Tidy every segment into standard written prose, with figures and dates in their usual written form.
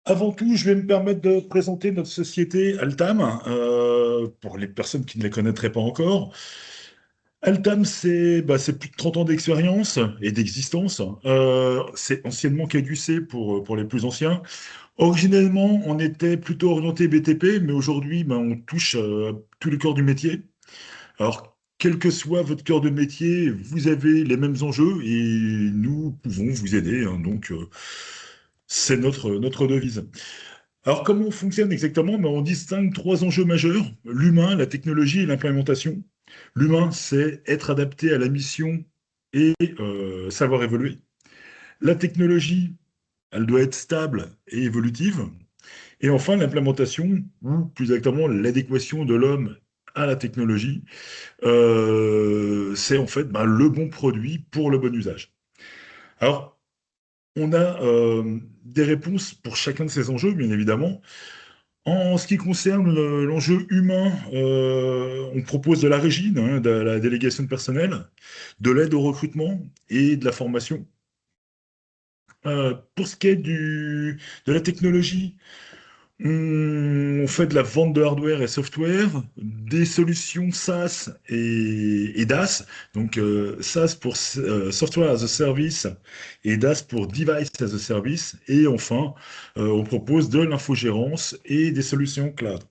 Avant tout, je vais me permettre de présenter notre société Altam, pour les personnes qui ne la connaîtraient pas encore. Altam, c'est plus de 30 ans d'expérience et d'existence. C'est anciennement Caducée pour les plus anciens. Originellement, on était plutôt orienté BTP, mais aujourd'hui, on touche tous les corps du métier. Alors, quel que soit votre cœur de métier, vous avez les mêmes enjeux et nous pouvons vous aider, hein. Donc, c'est notre devise. Alors, comment on fonctionne exactement? On distingue trois enjeux majeurs, l'humain, la technologie et l'implémentation. L'humain, c'est être adapté à la mission et savoir évoluer. La technologie, elle doit être stable et évolutive. Et enfin, l'implémentation, ou plus exactement l'adéquation de l'homme à la technologie, c'est en fait le bon produit pour le bon usage. Alors, on a des réponses pour chacun de ces enjeux, bien évidemment. En ce qui concerne l'enjeu humain, on propose de la régie, hein, de la délégation de personnel, de l'aide au recrutement et de la formation. Pour ce qui est de la technologie, on fait de la vente de hardware et software, des solutions SaaS et DaaS. Donc SaaS pour Software as a Service et DaaS pour Device as a Service. Et enfin, on propose de l'infogérance et des solutions cloud.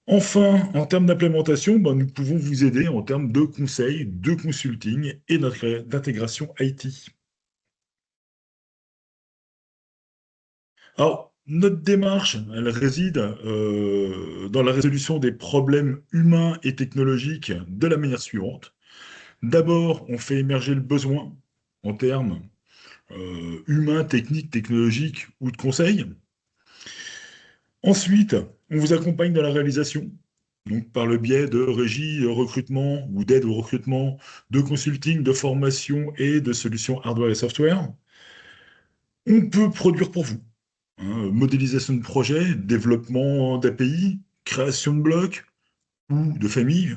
Enfin, en termes d'implémentation, nous pouvons vous aider en termes de conseils, de consulting et d'intégration IT. Alors, notre démarche, elle réside dans la résolution des problèmes humains et technologiques de la manière suivante. D'abord, on fait émerger le besoin en termes humains, techniques, technologiques ou de conseils. Ensuite, on vous accompagne dans la réalisation, donc par le biais de régie, recrutement ou d'aide au recrutement, de consulting, de formation et de solutions hardware et software. On peut produire pour vous, hein, modélisation de projet, développement d'API, création de blocs ou de familles.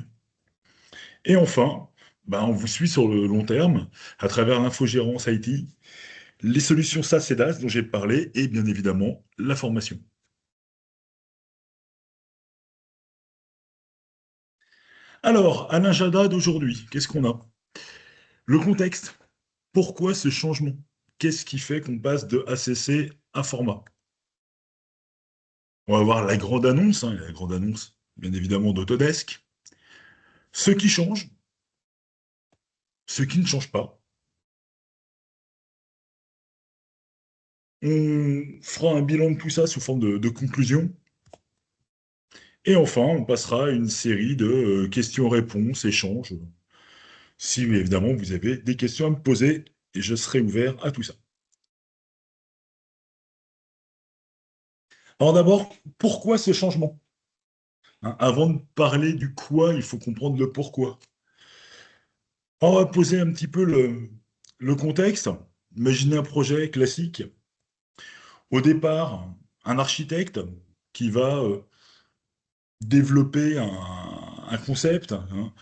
Et enfin, on vous suit sur le long terme à travers l'infogérance IT, les solutions SaaS et DaaS dont j'ai parlé et bien évidemment la formation. Alors, à l'agenda d'aujourd'hui, qu'est-ce qu'on a? Le contexte. Pourquoi ce changement? Qu'est-ce qui fait qu'on passe de ACC à format? On va voir la grande annonce, hein, la grande annonce, bien évidemment, d'Autodesk. Ce qui change, ce qui ne change pas. On fera un bilan de tout ça sous forme de conclusion. Et enfin, on passera à une série de questions-réponses, échanges, si évidemment vous avez des questions à me poser, et je serai ouvert à tout ça. Alors d'abord, pourquoi ce changement? Hein, avant de parler du quoi, il faut comprendre le pourquoi. On va poser un petit peu le contexte. Imaginez un projet classique. Au départ, un architecte qui va développer un concept, hein,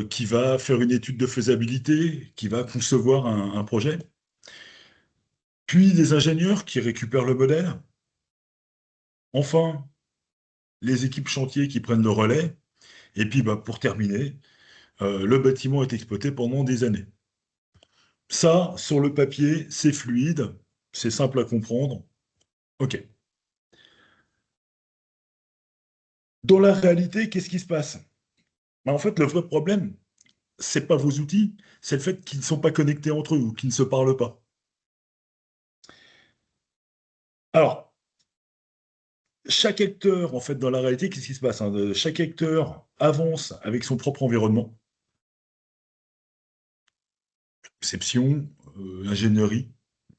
qui va faire une étude de faisabilité, qui va concevoir un projet. Puis des ingénieurs qui récupèrent le modèle. Enfin, les équipes chantier qui prennent le relais. Et puis, pour terminer, le bâtiment est exploité pendant des années. Ça, sur le papier, c'est fluide, c'est simple à comprendre. OK. Dans la réalité, qu'est-ce qui se passe? En fait, le vrai problème, c'est pas vos outils, c'est le fait qu'ils ne sont pas connectés entre eux ou qu'ils ne se parlent pas. Alors, chaque acteur, en fait, dans la réalité, qu'est-ce qui se passe, hein? Chaque acteur avance avec son propre environnement, conception, ingénierie,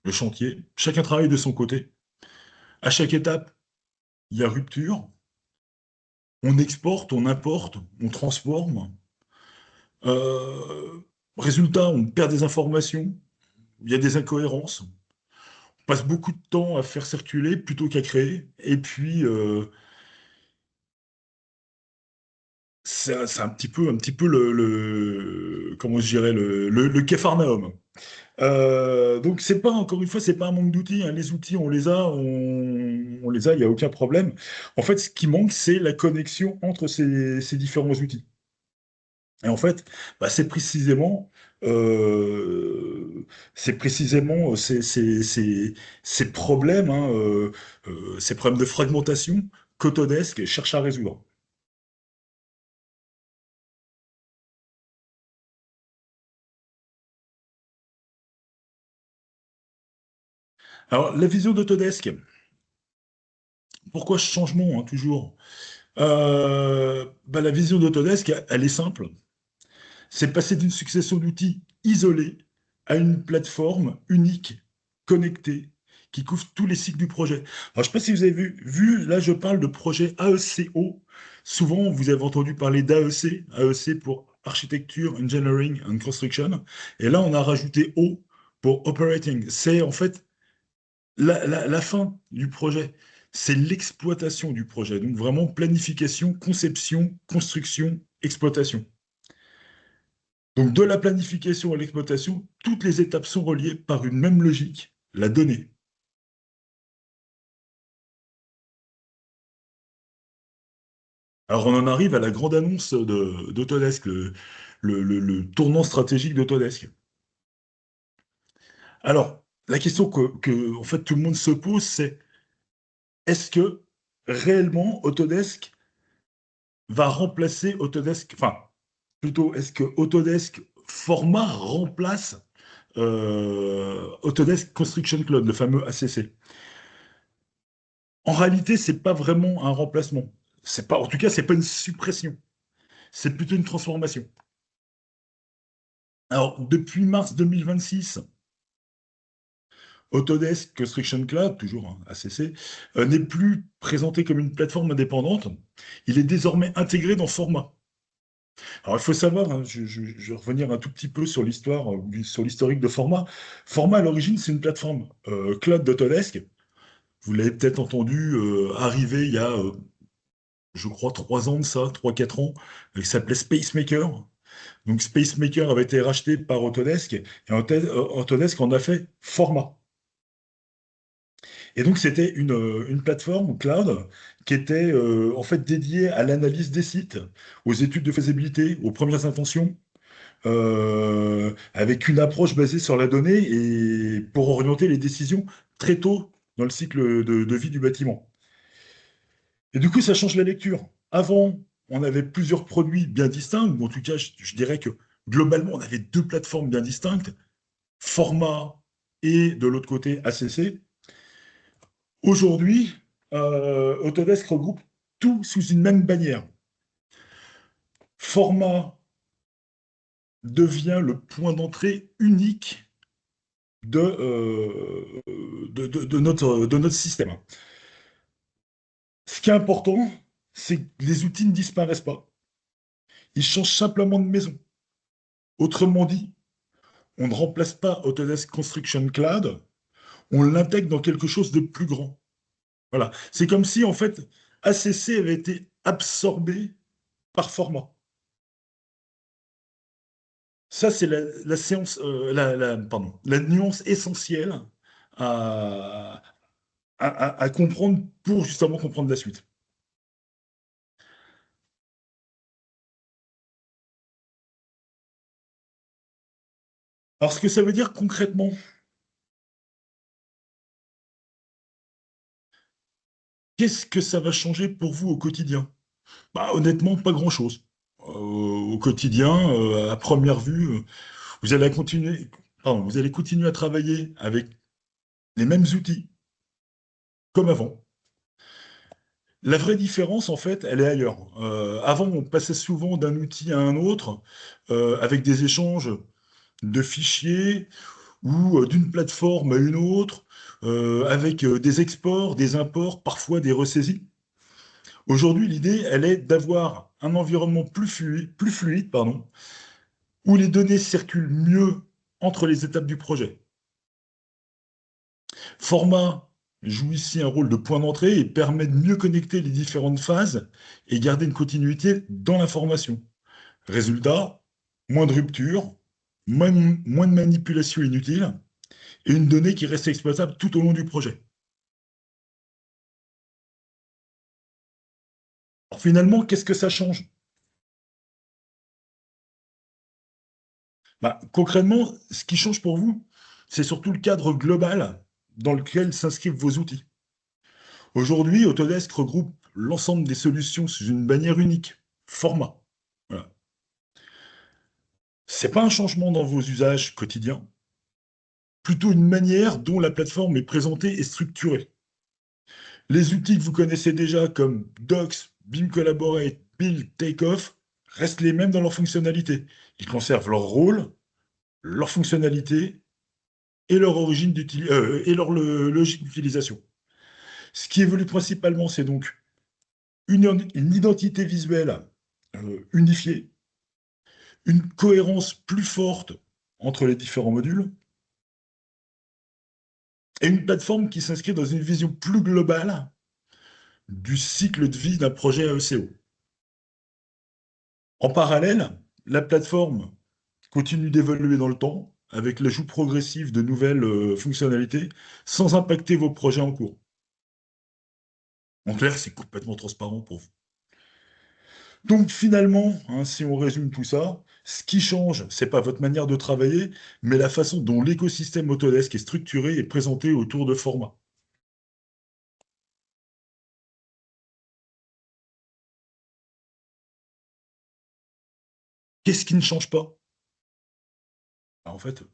le chantier. Chacun travaille de son côté. À chaque étape, il y a rupture. On exporte, on importe, on transforme. Euh, Résultat, on perd des informations, il y a des incohérences. On passe beaucoup de temps à faire circuler plutôt qu'à créer. Et puis, c'est un petit peu comment je dirais, le Capharnaüm. Donc c'est pas, encore une fois, c'est pas un manque d'outils, hein. Les outils, on les a, on les a, il n'y a aucun problème. En fait, ce qui manque, c'est la connexion entre ces différents outils. Et en fait, bah, c'est précisément ces problèmes, hein, ces problèmes de fragmentation qu'Autodesk cherche à résoudre. Alors, la vision d'Autodesk, pourquoi ce changement, hein, toujours? Bah, la vision d'Autodesk, elle est simple. C'est passer d'une succession d'outils isolés à une plateforme unique, connectée, qui couvre tous les cycles du projet. Alors, je ne sais pas si vous avez là, je parle de projet AECO. Souvent, vous avez entendu parler d'AEC, AEC pour Architecture, Engineering and Construction. Et là, on a rajouté O pour Operating. C'est en fait la fin du projet. C'est l'exploitation du projet. Donc, vraiment, planification, conception, construction, exploitation. Donc, de la planification à l'exploitation, toutes les étapes sont reliées par une même logique, la donnée. Alors, on en arrive à la grande annonce d'Autodesk, le tournant stratégique d'Autodesk. Alors, la question en fait, tout le monde se pose, c'est est-ce que réellement Autodesk va remplacer Autodesk, enfin, plutôt, est-ce que Autodesk format remplace Autodesk Construction Cloud, le fameux ACC? En réalité, c'est pas vraiment un remplacement. C'est pas, en tout cas, c'est pas une suppression. C'est plutôt une transformation. Alors, depuis mars 2026, Autodesk Construction Cloud, toujours un ACC, n'est plus présenté comme une plateforme indépendante. Il est désormais intégré dans Forma. Alors, il faut savoir, hein, je vais revenir un tout petit peu sur l'histoire, sur l'historique de Forma. Forma, à l'origine, c'est une plateforme cloud d'Autodesk. Vous l'avez peut-être entendu arriver il y a je crois, 3 ans de ça, 3, 4 ans, qui s'appelait Spacemaker. Donc Spacemaker avait été racheté par Autodesk, et Autodesk en a fait Forma. Et donc c'était une plateforme cloud qui était en fait dédiée à l'analyse des sites, aux études de faisabilité, aux premières intentions, avec une approche basée sur la donnée et pour orienter les décisions très tôt dans le cycle de vie du bâtiment. Et du coup, ça change la lecture. Avant, on avait plusieurs produits bien distincts, ou en tout cas, je dirais que globalement, on avait deux plateformes bien distinctes, Format et de l'autre côté ACC. Aujourd'hui, Autodesk regroupe tout sous une même bannière. Format devient le point d'entrée unique de notre système. Ce qui est important, c'est que les outils ne disparaissent pas. Ils changent simplement de maison. Autrement dit, on ne remplace pas Autodesk Construction Cloud, on l'intègre dans quelque chose de plus grand. Voilà. C'est comme si, en fait, ACC avait été absorbé par Forma. Ça, c'est la séance, pardon, la nuance essentielle à, à comprendre pour justement comprendre la suite. Alors, ce que ça veut dire concrètement, qu'est-ce que ça va changer pour vous au quotidien? Bah, honnêtement, pas grand-chose. Au quotidien, à première vue, vous allez continuer à travailler avec les mêmes outils comme avant. La vraie différence, en fait, elle est ailleurs. Avant, on passait souvent d'un outil à un autre avec des échanges de fichiers ou d'une plateforme à une autre, avec des exports, des imports, parfois des ressaisies. Aujourd'hui, l'idée, elle est d'avoir un environnement plus fluide, pardon, où les données circulent mieux entre les étapes du projet. Format joue ici un rôle de point d'entrée et permet de mieux connecter les différentes phases et garder une continuité dans l'information. Résultat, moins de ruptures, moins de manipulation inutile et une donnée qui reste exploitable tout au long du projet. Alors, finalement, qu'est-ce que ça change? Bah, concrètement, ce qui change pour vous, c'est surtout le cadre global dans lequel s'inscrivent vos outils. Aujourd'hui, Autodesk regroupe l'ensemble des solutions sous une bannière unique, format. Voilà. C'est pas un changement dans vos usages quotidiens, plutôt une manière dont la plateforme est présentée et structurée. Les outils que vous connaissez déjà comme Docs, Beam Collaborate, Build, Takeoff restent les mêmes dans leur fonctionnalité. Ils conservent leur rôle, leur fonctionnalité et leur et leur logique d'utilisation. Ce qui évolue principalement, c'est donc une identité visuelle unifiée, une cohérence plus forte entre les différents modules et une plateforme qui s'inscrit dans une vision plus globale du cycle de vie d'un projet AECO. En parallèle, la plateforme continue d'évoluer dans le temps avec l'ajout progressif de nouvelles fonctionnalités sans impacter vos projets en cours. En clair, c'est complètement transparent pour vous. Donc finalement, hein, si on résume tout ça, ce qui change, c'est pas votre manière de travailler, mais la façon dont l'écosystème Autodesk est structuré et présenté autour de formats. Qu'est-ce qui ne change pas? Bah, en fait, il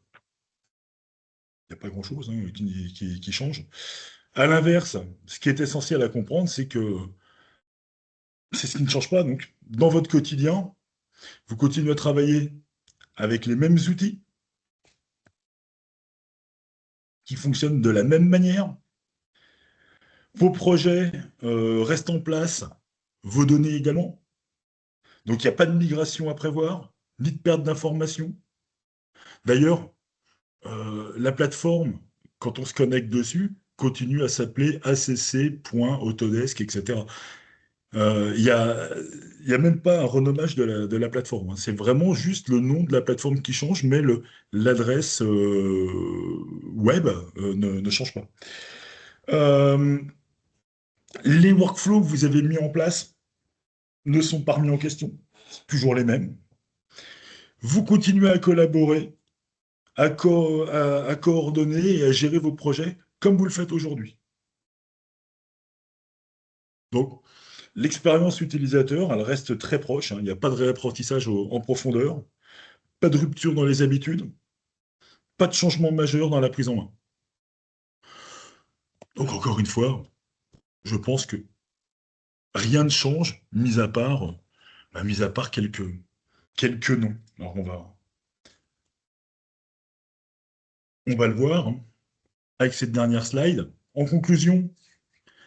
n'y a pas grand-chose hein, qui change. À l'inverse, ce qui est essentiel à comprendre, c'est que c'est ce qui ne change pas. Donc, dans votre quotidien, vous continuez à travailler avec les mêmes outils qui fonctionnent de la même manière. Vos projets restent en place, vos données également. Donc, il n'y a pas de migration à prévoir, ni de perte d'informations. D'ailleurs, la plateforme, quand on se connecte dessus, continue à s'appeler acc.autodesk, etc. Il y a même pas un renommage de la plateforme, hein. C'est vraiment juste le nom de la plateforme qui change, mais l'adresse web ne change pas. Euh, les workflows que vous avez mis en place ne sont pas remis en question. C'est toujours les mêmes. Vous continuez à collaborer, à coordonner et à gérer vos projets comme vous le faites aujourd'hui. Donc, l'expérience utilisateur, elle reste très proche, hein. Il n'y a pas de réapprentissage en profondeur, pas de rupture dans les habitudes, pas de changement majeur dans la prise en main. Donc, encore une fois, je pense que rien ne change, mis à part quelques noms. Alors, on va le voir hein, avec cette dernière slide. En conclusion,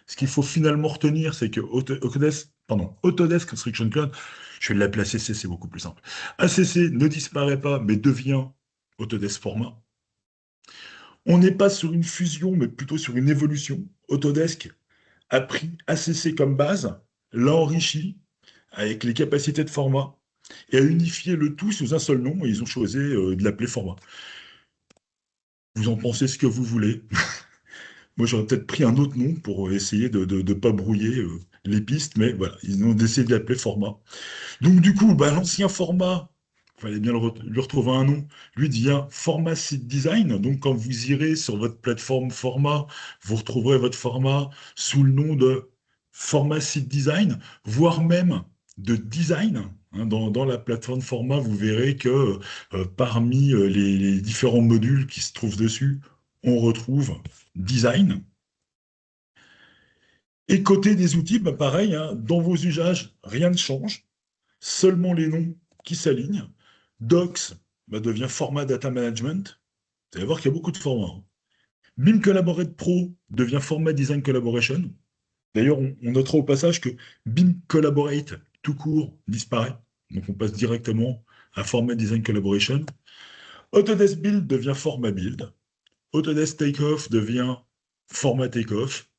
ce qu'il faut finalement retenir, c'est que Autodesk Construction Cloud, je vais l'appeler ACC, c'est beaucoup plus simple. ACC ne disparaît pas, mais devient Autodesk Format. On n'est pas sur une fusion, mais plutôt sur une évolution. Autodesk a pris ACC comme base, l'a enrichi avec les capacités de format et a unifié le tout sous un seul nom et ils ont choisi de l'appeler format. Vous en pensez ce que vous voulez. Moi, j'aurais peut-être pris un autre nom pour essayer de ne pas brouiller les pistes, mais voilà, ils ont décidé de l'appeler format. Donc, du coup, bah, l'ancien format, il fallait bien lui retrouver un nom, lui devient format site design. Donc, quand vous irez sur votre plateforme format, vous retrouverez votre format sous le nom de format site design, voire même de design. Hein. Dans la plateforme format, vous verrez que parmi les différents modules qui se trouvent dessus, on retrouve design. Et côté des outils, bah, pareil, hein, dans vos usages, rien ne change, seulement les noms qui s'alignent. Docs bah, devient format data management. Vous allez voir qu'il y a beaucoup de formats, hein. BIM Collaborate Pro devient format design collaboration. D'ailleurs, on notera au passage que BIM Collaborate tout court disparaît. Donc on passe directement à format design collaboration. Autodesk Build devient format build. Autodesk Takeoff devient format takeoff.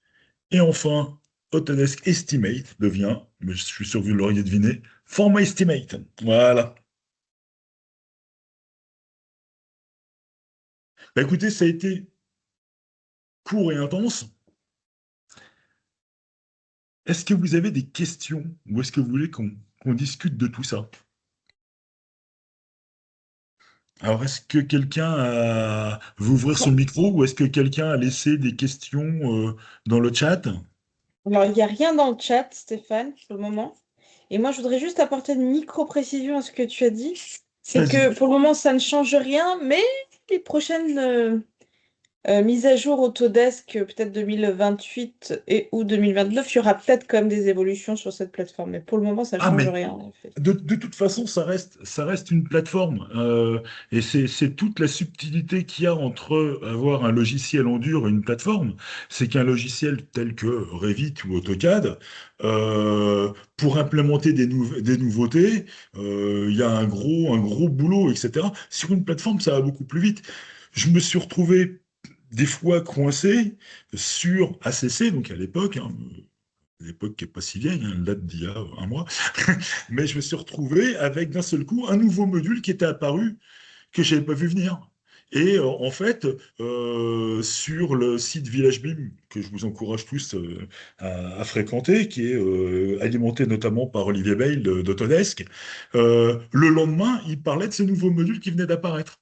Et enfin, Autodesk Estimate devient, mais je suis sûr que vous l'auriez deviné, format Estimate. Voilà. Bah, écoutez, ça a été court et intense. Est-ce que vous avez des questions ou est-ce que vous voulez qu'on discute de tout ça? Alors, est-ce que veut ouvrir son micro ou est-ce que quelqu'un a laissé des questions dans le chat? Alors, il n'y a rien dans le chat, Stéphane, pour le moment. Et moi, je voudrais juste apporter une micro-précision à ce que tu as dit. C'est Vas-y. que pour le moment, ça ne change rien, mais les prochaines mise à jour Autodesk, peut-être 2028 et ou 2029, il y aura peut-être quand même des évolutions sur cette plateforme. Mais pour le moment, ça ne Ah, change mais rien, en effet. de toute façon, ça reste une plateforme. Et c'est toute la subtilité qu'il y a entre avoir un logiciel en dur et une plateforme. C'est qu'un logiciel tel que Revit ou AutoCAD, pour implémenter des nouveautés, il y a un gros boulot, etc. Sur une plateforme, ça va beaucoup plus vite. Je me suis retrouvé des fois coincé sur ACC, donc à l'époque, hein, l'époque qui est pas si vieille, hein, elle date d'il y a un mois, mais je me suis retrouvé avec d'un seul coup un nouveau module qui était apparu que j'avais pas vu venir. Et en fait, sur le site Village BIM, que je vous encourage tous à fréquenter, qui est alimenté notamment par Olivier Bayle d'Autodesk, le lendemain, il parlait de ce nouveau module qui venait d'apparaître.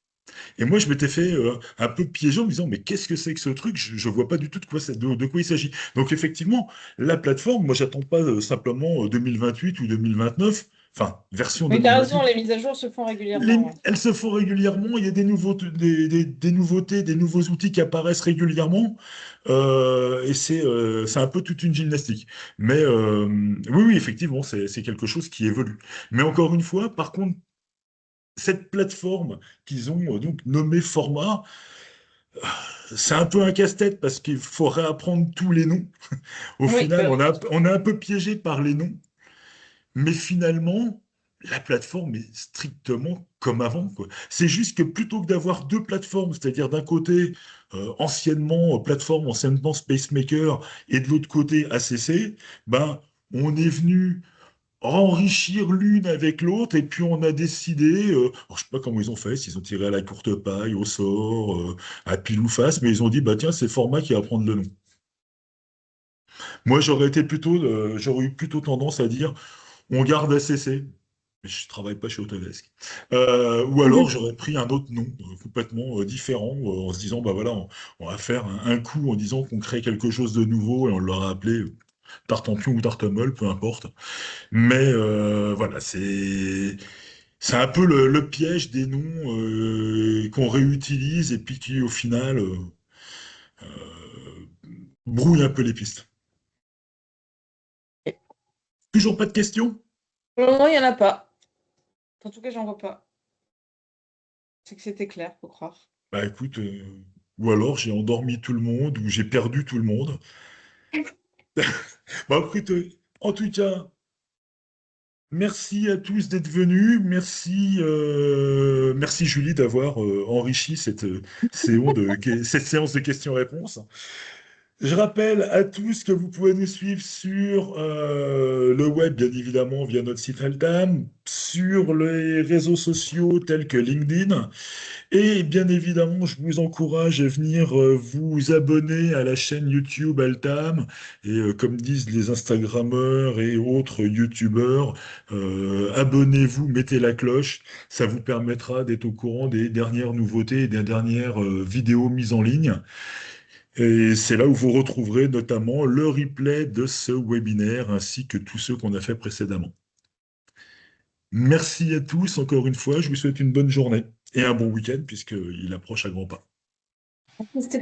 Et moi, je m'étais fait un peu piéger en me disant, mais qu'est-ce que c'est que ce truc? Je vois pas du tout de quoi il s'agit. Donc, effectivement, la plateforme, moi, j'attends pas simplement 2028 ou 2029, enfin, version Mais tu as raison, 2028. les mises à jour se font régulièrement. Ouais. Elles se font régulièrement, il y a des nouveautés, des nouveaux outils qui apparaissent régulièrement, et c'est un peu toute une gymnastique. Mais oui, oui, effectivement, c'est quelque chose qui évolue. Mais encore une fois, par contre, cette plateforme qu'ils ont donc nommée Format, c'est un peu un casse-tête parce qu'il faut réapprendre tous les noms. Au Oui, final, bah oui. on est un peu piégé par les noms, mais finalement, la plateforme est strictement comme avant, quoi. C'est juste que plutôt que d'avoir deux plateformes, c'est-à-dire d'un côté, anciennement Spacemaker, et de l'autre côté ACC, ben, on est venu enrichir l'une avec l'autre, et puis on a décidé, alors je sais pas comment ils ont fait, s'ils ont tiré à la courte paille, au sort, à pile ou face, mais ils ont dit, bah tiens, c'est Format qui va prendre le nom. Moi, j'aurais eu plutôt tendance à dire, on garde ACC, mais je travaille pas chez Autodesk. Ou alors j'aurais pris un autre nom complètement différent, en se disant, bah voilà, on va faire un coup en disant qu'on crée quelque chose de nouveau, et on l'aura appelé Tartampion ou Tartamol, peu importe. Mais voilà, c'est un peu le piège des noms qu'on réutilise et puis qui, au final, brouille un peu les pistes. Toujours pas de questions? Pour le moment, il n'y en a pas. En tout cas, j'en vois pas. C'est que c'était clair, faut croire. Bah écoute, ou alors j'ai endormi tout le monde ou j'ai perdu tout le monde. Bah écoute, en tout cas, merci à tous d'être venus. Merci Julie d'avoir enrichi cette séance de questions-réponses. Je rappelle à tous que vous pouvez nous suivre sur le web, bien évidemment, via notre site Altam, sur les réseaux sociaux tels que LinkedIn. Et bien évidemment, je vous encourage à venir vous abonner à la chaîne YouTube Altam. Et comme disent les Instagrammeurs et autres YouTubeurs, abonnez-vous, mettez la cloche. Ça vous permettra d'être au courant des dernières nouveautés et des dernières vidéos mises en ligne. Et c'est là où vous retrouverez notamment le replay de ce webinaire ainsi que tous ceux qu'on a fait précédemment. Merci à tous encore une fois. Je vous souhaite une bonne journée et un bon week-end puisqu'il approche à grands pas. C'était